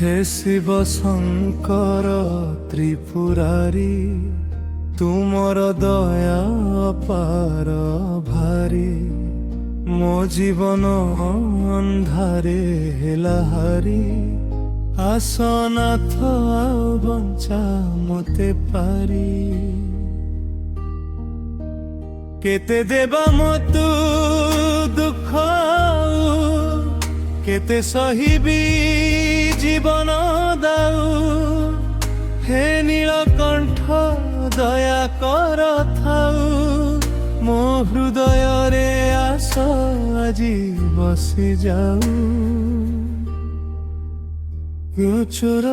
हे शिव शंकर त्रिपुरारी तुमर दया पार भारी मो जीवन अंधारे हेलाहारी आसनाथ बंचा मते पारी केते देवा मतु दुख केते सहिबी जीवन दाऊ हे नीलकंठ दया कर थाऊ मो हृदय रे आस आजी बसी जाऊ गोचर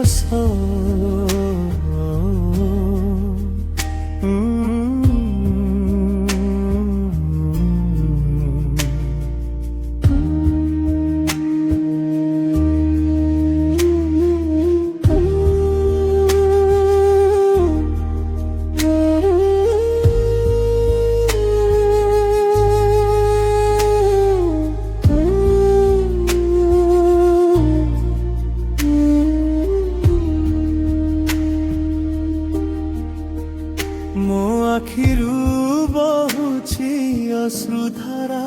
मो आखिरु बहुछि अश्रुधारा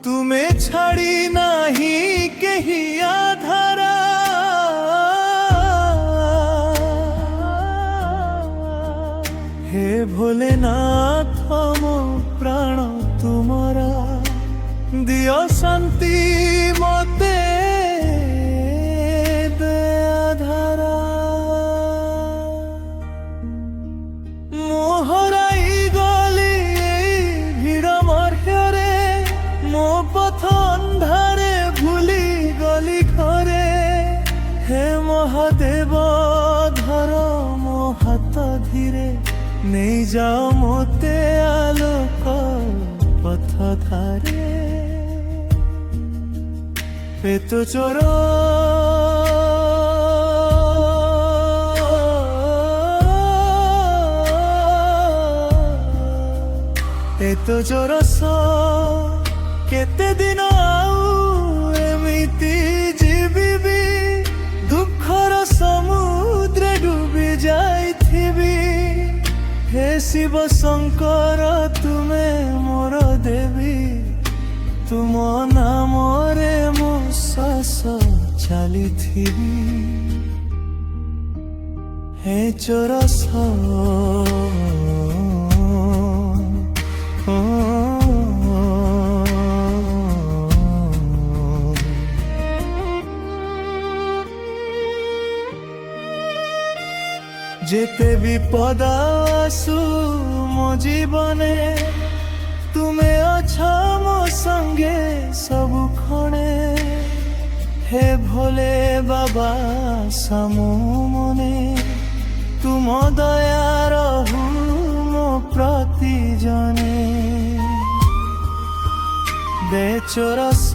तुमे छाड़ी नाही केही आधारा हे भोलेनाथ मो प्राण तुमरा दियो शांति मते दयाधारा मोहराई गली भिड़ मर्यारे मो पथ अंधारे भूली गली घरे हे महादेव धर मो हाथ धीरे नहीं जाओ मोते आलोक पथ धारे पेट चोर तो जोरस केते दिन आउ एमिति जीविबी दुखर समुद्र डूबी जाइथिबी हे शिव शंकर तुमे मोर देवी तुम नाम रे मो श्वास चलिथिबी हे चोरस जेते विपद आसु मो जीवने तुमे अच्छा मो संगे सब खणे हे भोले बाबा सामु मने तुम दया रहु मो प्रति जने बेचोरस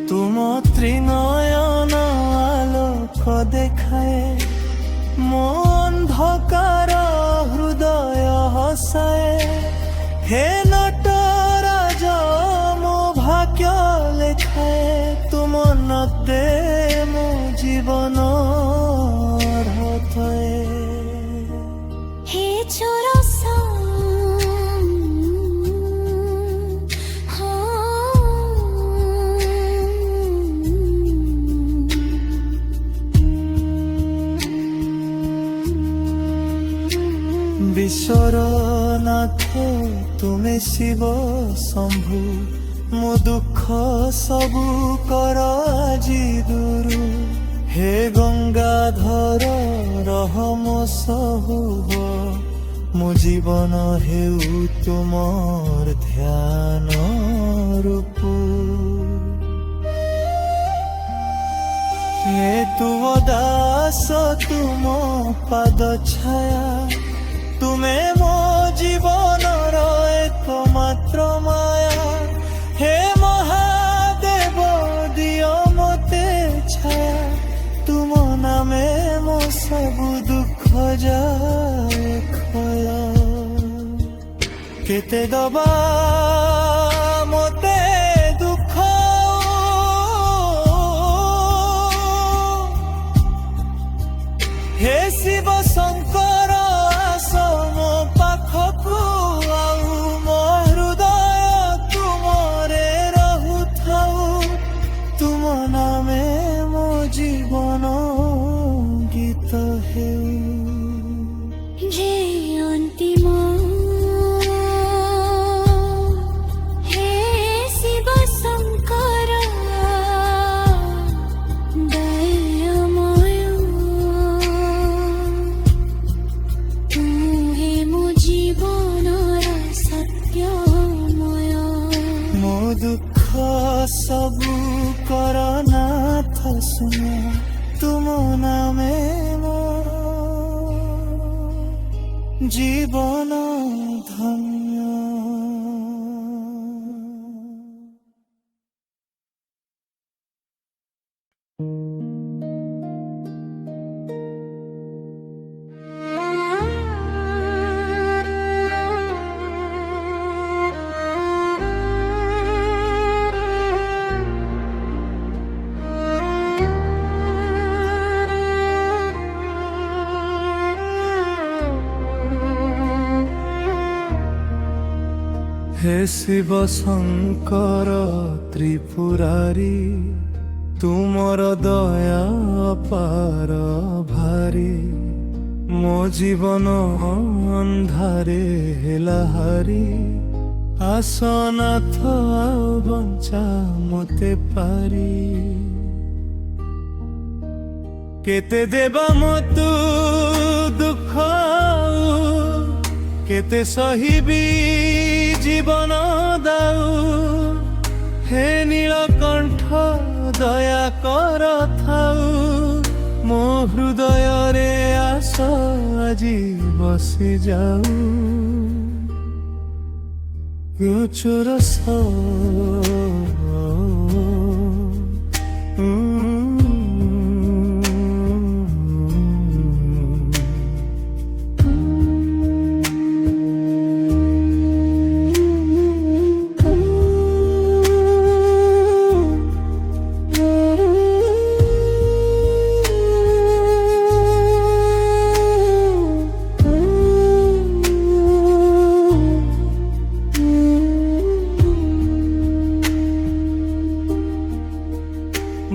तुम त्रिनयन आलोक देखाए मो अंधकार हृदय हसाए हे नटराज मो भाग्य लेखाए तुम नदे मो जीवन रथए हे चोरस विश्वर नाथ तुमे शिव शंभु मो दुख सबु कर आजी दूर हे गंगाधर रहम सहु ମୋ ଜୀବନ ହେଉ ତୁମର ଧ୍ୟାନ ରୂପ। ହେ ତୁମ ଦାସ ତୁମ ପାଦ ଛାୟା, ତୁମେ ମୋ ଜୀବନର ଏକମାତ୍ର ମାୟା। ହେ ମହାଦେବ ଦିଅ ମୋତେ ଛାୟା, ତୁମ ନାମେ ମୋ ସବୁ ଦୁଃଖ ଯାଏ ক্ষୟ। କେତେ ଦବା ମୋତେ ଦୁଃଖ, ହେ ଶିବ ଶଙ୍କର ଆସ ମୋ ପାଖକୁ, ଆଉ ମୋ ହୃଦୟ ତୁମରେ ରହୁଥାଉ। ତୁମ ନାମେ ମୋ ଜୀବନ ଗୀତ ହେଉ। যে অন্তিম হে শিব শঙ্কর দয়াময়, তু হে মো জীবনর সত্যময়। ମୋ ଦୁଃଖ ସବୁ କରନାଥ ଶୁଣ, ତୁମ ନାମେ ମୋ ଜୀବନ ଧନ୍ୟ। হে শিব শঙ্কর ত্রিপুরারি, তুমর দয়া পার ভারি। ମୋ ଜୀବନ ଅନ୍ଧାରେ ହେଲା ହାରି, ଆସନାଥ ଆଉ ବଞ୍ଚା ମୋତେ ପାରି। କେତେ ଦେବା ମୋତେ ଦୁଃଖ, କେତେ ସହିବି ଜୀବନ ଦାଉ। ହେ ନୀଳକଣ୍ଠ ଦୟା କର ଥାଉ, ମୋ ହୃଦୟରେ ଆସ ଆଜି ବସି ଯାଉ। ଚୋର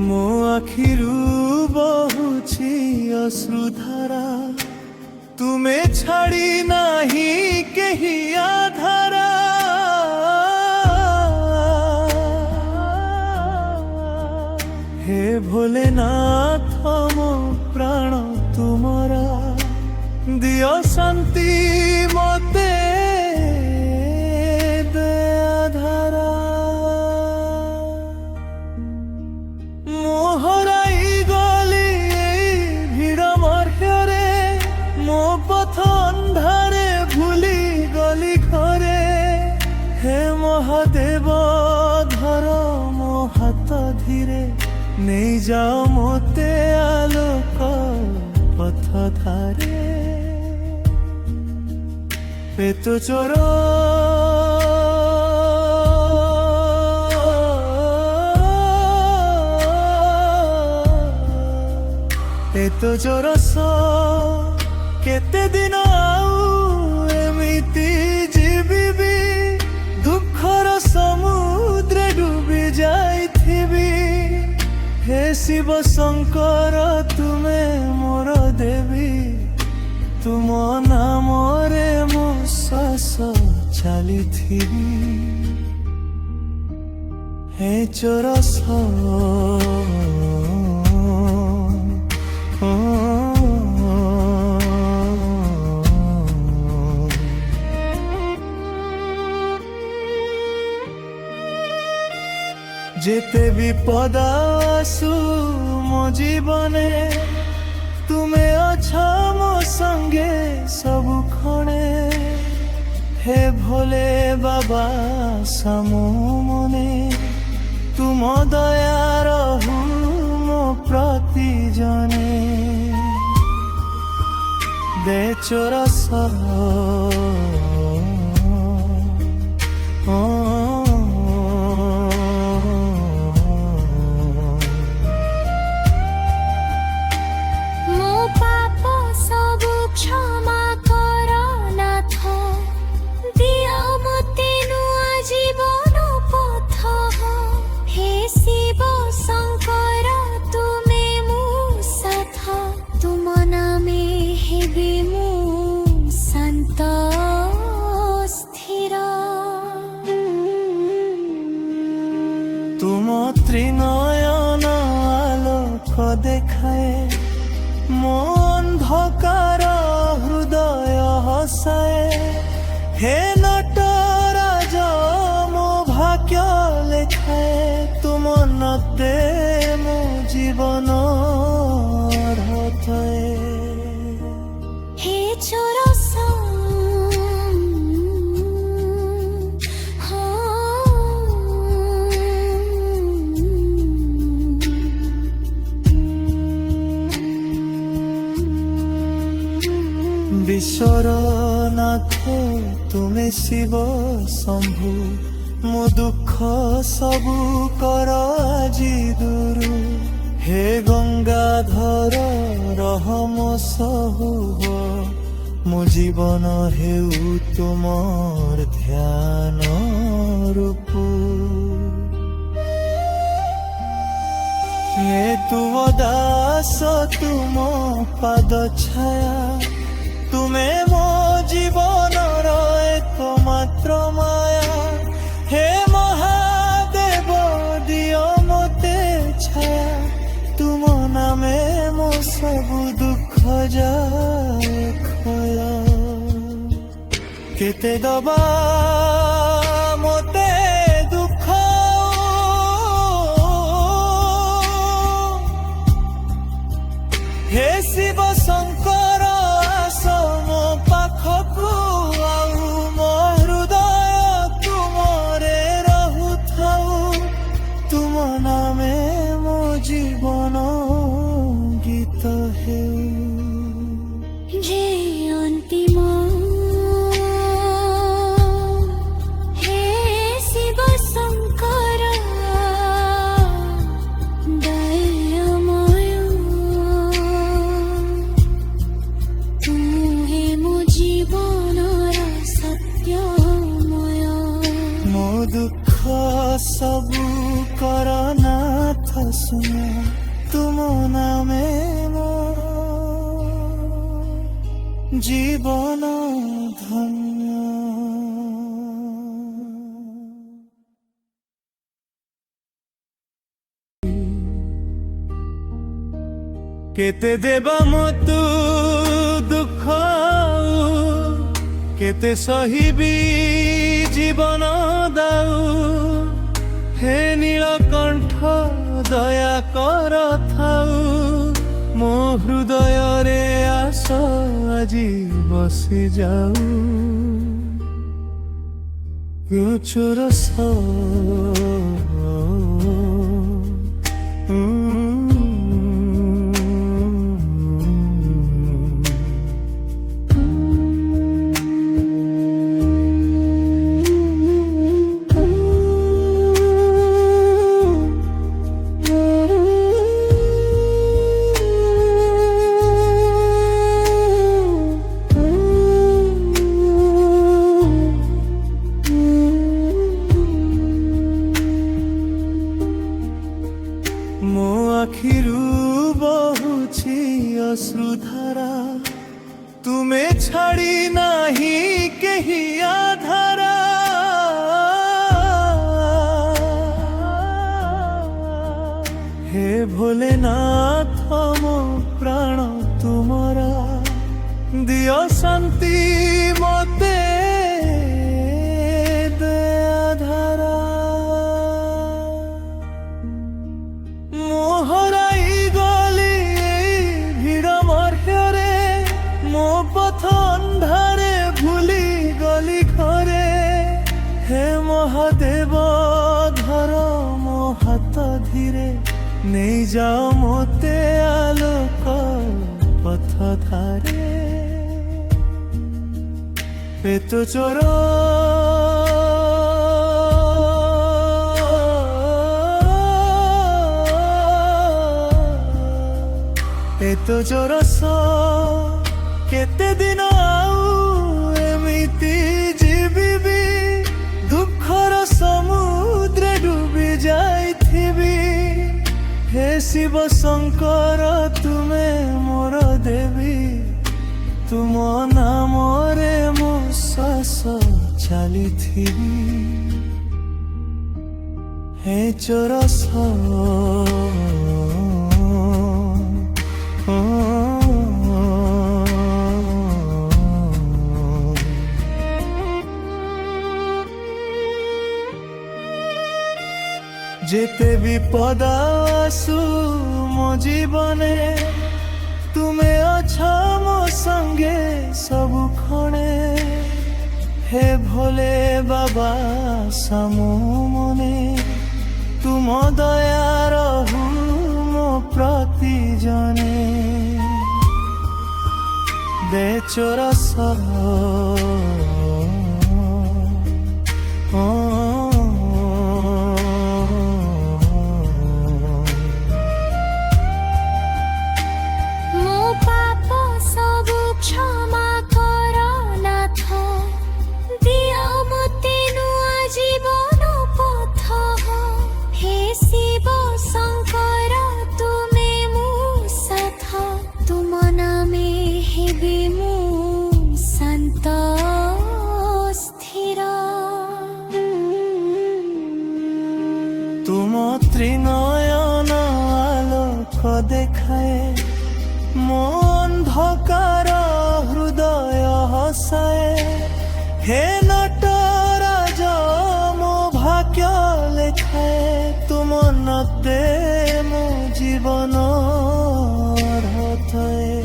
ମୋ ଆଖିରୁ ବହୁଛି ଅଶ୍ରୁଧାରା, ତୁମେ ଛାଡ଼ି ନାହିଁ କେହି ଆଧାରା। ହେ ଭୋଲେନାଥ ମୋ ପ୍ରାଣ ତୁମରା, ଦିଅ ଶାନ୍ତି ମୋତେ ଦୟାଧାରା। ମୁଁ ହରାଇ ଗଲି ଏଇ ଭିଡ଼ ମଧ୍ୟରେ, ମୋ ପଥ ଅନ୍ଧାରେ ଭୁଲି ଗଲି ଘରେ। ହେ ମହାଦେବ ଧର ମୋ ହାତ ଧୀରେ, ନେଇଯାଅ ମୋତେ ଆଲୋକ ପଥ ଧାରେ। ପେତ ଚୋର ଏତ ଜୋରସ କେତେ ଦିନ ଆଉ ଏମିତି ଯିବି, ଦୁଃଖର ସମୁଦ୍ରେ ଡୁବି ଯାଇଥିବି। ହେ ଶିବ ଶଙ୍କର ତୁମେ ମୋର ଦେବୀ, ତୁମ ନାମରେ ମୋ ଶ୍ୱାସ ଚାଲିଥିବି। ହେ ଚୋରସ যেতে বিপদ আসু ମୋ ଜୀବନେ ତୁମେ ଅଛ ମୋ ସଙ୍ଗେ ସବୁ ଖଣେ ହେ ଭୋଲେ ବାବା ସାମୁ ମନେ ତୁମ ଦୟା ରହୁ ମୋ ପ୍ରତି ଜନେ ଦେ ଚୋରସ ମୋ ପାପ ସବୁ କ୍ଷମା କର ନାଥ ଦିଅ ମୋତେ ନୂଆ ଜୀବନ ପଥ ହେ ଶିବ ଶଙ୍କର ତୁମେ ମୋ ସାଥ ତୁମ ନାମେ ହେବି ମୁଁ ଶାନ୍ତ ସ୍ଥିର ତୁମ ତ୍ରିନୟନ ଆଲୋକ ଦେଖାଏ ମୋ ଅନ୍ଧକାର ହୃଦୟ ହସାଏ ହେ ନଟରାଜ ମୋ ଭାଗ୍ୟ ଲେଖାଏ ତୁମ ନଦେ ମୋ ଜୀବନ ଅର୍ଥଏ हे चोरस हो ବିଶ୍ୱର ନାଥ ତୁମେ ଶିବ ଶମ୍ଭୁ ମୋ ଦୁଃଖ ସବୁ କର ଆଜି ଦୂରୁ ହେ ଗଙ୍ଗାଧର ରହମ ସହୁ ମୋ ଜୀବନ ହେଉ ତୁମର ଧ୍ୟାନ ରୂପ ହେ ତୁମ ଦାସ ତୁମ ପାଦ ଛାୟା ତୁମେ ମୋ ଜୀବନର ଏକମାତ୍ର ମାୟା ହେ ମହାଦେବ ଦିଅ ମୋତେ ଛାୟା ତୁମ ନାମେ ମୋ ସବୁ ଦୁଃଖ ଯାଏ ক্ষয় କେତେ ଦବା ମୋତେ ଦୁଃଖ ହେ ଶିବ ଶଙ୍କର ଆସ ମୋ ପାଖକୁ ଆଉ ମୋ ହୃଦୟ ତୁମରେ ରହୁଥାଉ ତୁମ ନାମେ ମୋ ଜୀବନ ଗୀତ ହେଉ जे अन्तिम हे शिव शङ्कर दयामय तू हे मो जीवनर सत्यमय ମୋ ଦୁଃଖ ସବୁ କରନାଥ ଶୁଣ ତୁମ ନାମେ ମୋ ଜୀବନ ଧନ୍ୟ କେତେ ଦେବା ମତୁ ଦୁଃଖ କେତେ ସହିବି ଜୀବନ ଦାଉ ହେ ନୀଳକଣ୍ଠ ଦୟା କର ଥାଉ ମୋ ହୃଦୟରେ ଆସ ଆଜି ବସି ଯାଉ ଚୋରସ ମୋ ଆଖିରୁ ବହୁଛି ଅଶ୍ରୁଧାରା ତୁମେ ଛାଡ଼ି ନାହିଁ କେହି ଆଧାରା ହେ ଭୋଲେନାଥ ମୋ ପ୍ରାଣ ତୁମରା ଦିଅ ଶାନ୍ତି ମୋତେ ଦୟାଧାରା ନେଇ ଯାଅ ମୋତେ ଆଲୋକ ପଥ ଧାରେ পেত চোর পেত চোরস কেতে দিন আউ এমিতি জীবিবি দুঃখর সমুদ্রে ডুবি যাইথিবি হে শিব শঙ্কর তুমে মোর দেবী তুম নামরে মো শ্বাস চালিথিবি হে চোরস যেতে বিপদ আসু মো জীবনে তুমে অছ মো সঙ্গে সবু ক্ষণে হে ভোলে বাবা সামু মনে তুম দয়া রহু মো প্রতি জনে দে চোরস তুম ত্রিনয়ন আলোক দেখায় মো অন্ধকার হৃদয় হসায় হে নটরাজ মো ভাগ্য লেখায় তুম নতে মো জীবন রথয়ে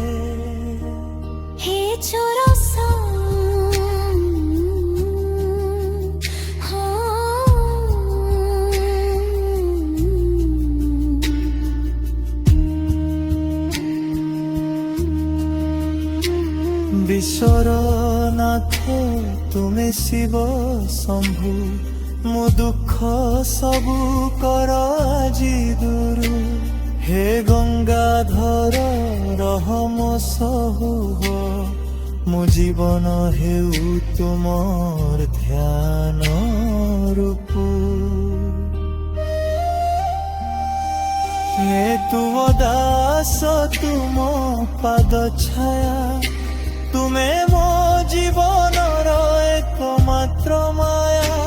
হে চোরস বিশ্বর নাথ তুমি শিব শম্ভু মো দুঃখ সবু কর আজি দুরু হে গঙ্গাধর রহম সহু মো জীবন হেউ তুমর ধ্যান রূপু হে তুম দাস তুম পাদ ছায়া তুমে মো জীবনর একমাত্র মায়া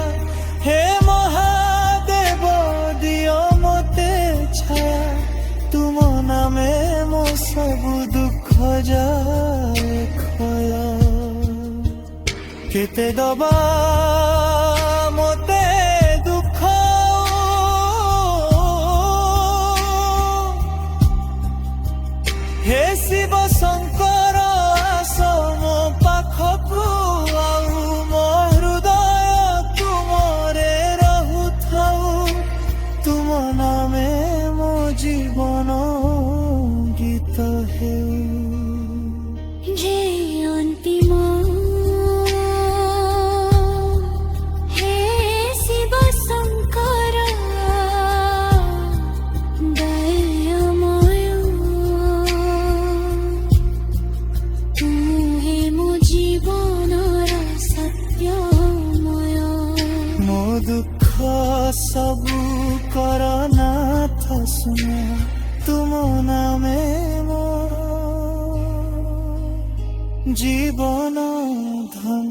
হে মহাদেব দিও মতে ছায়া তুম নামে মো সবু দুঃখ যায় ক্ষয় কেতে দবা মতে দুঃখ হে শিব শঙ্কর মো পাখকু আউ মো হৃদয় তুমরে রহুথাউ তুম নামে মো জীবন গীত হেউ যে অন্তিম হে শিব শঙ্কর দয়াময় তুহে মো জীবনর সত্যময় মো দুঃখ সবু কর নাথ শুনা তুম নামে মো জীবন ধন